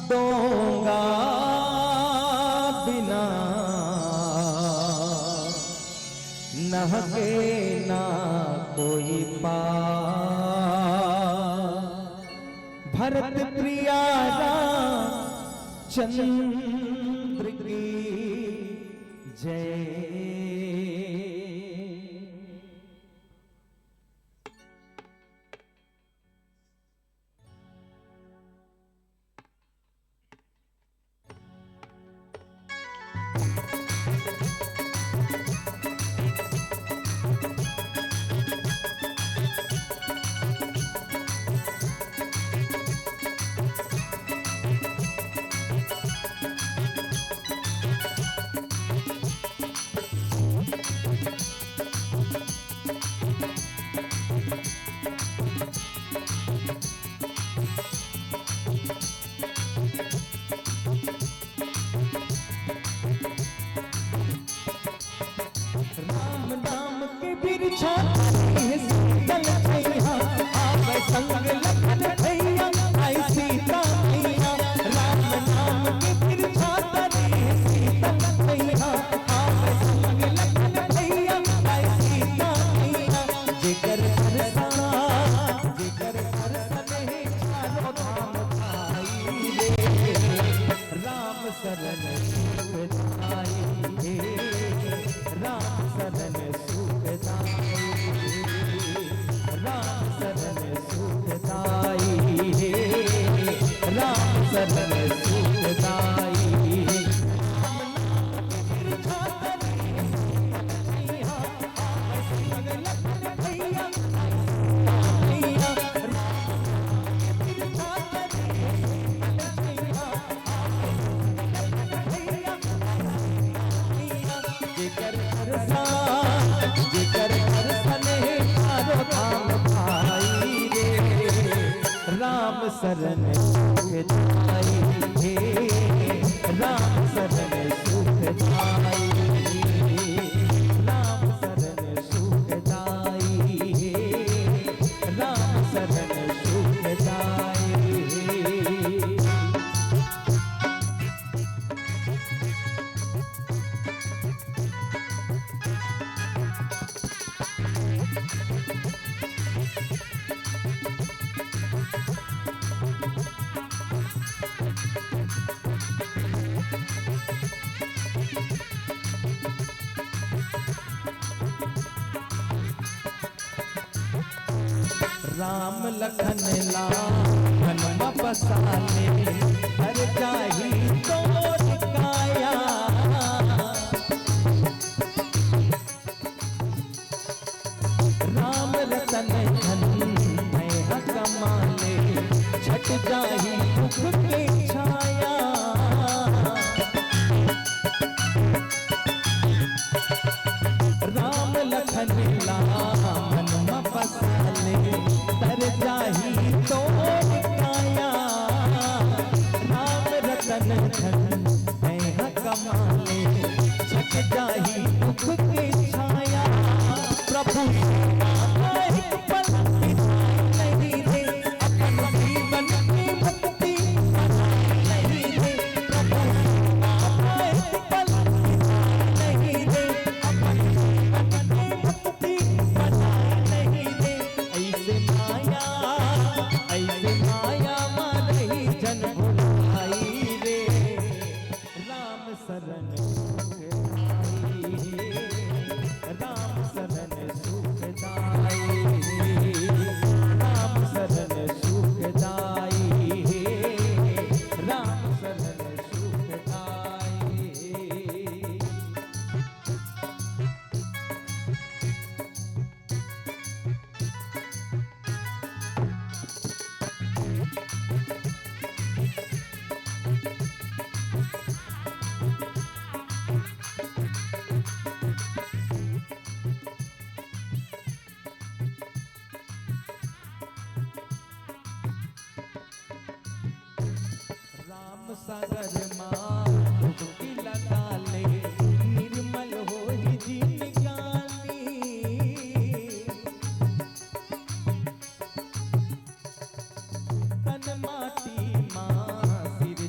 दूंगा बिना नहके ना कोई भरत प्रिया चंद्र की जय। शरण सुखदाई हे राम शरण सुखदाई, राम शरण सुखदाई हे राम शरण सुखदाई। राम लखन लाखन बसाले हर जाही तोर काया, राम रतन धन मैं कमाले छट जाही दुख के छाया। राम लखन लाखन बसाले तर जाही तोर काया, राम रतन धन मैं कमाले छट जाही दुख के छाया। प्रभु एक पल नहीं दे अपन जीवन की मुक्ति नहीं दे, प्रभु एक पल नहीं दे अपन जीवन की मुक्ति नहीं दे। ऐसे माया मारही जन भुलाई रे, राम शरण सुखदाई राम शरण सुखदाई, राम शरण सुखदाई राम शरण सुखदाई। सागर माँ डुबकी लगा ले निर्मल हो ही जिंदगानी, तन माटी माँ सिर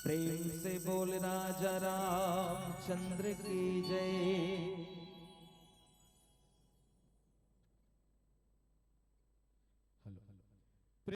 प्रेम से बोल राजा रामचंद्र की जय।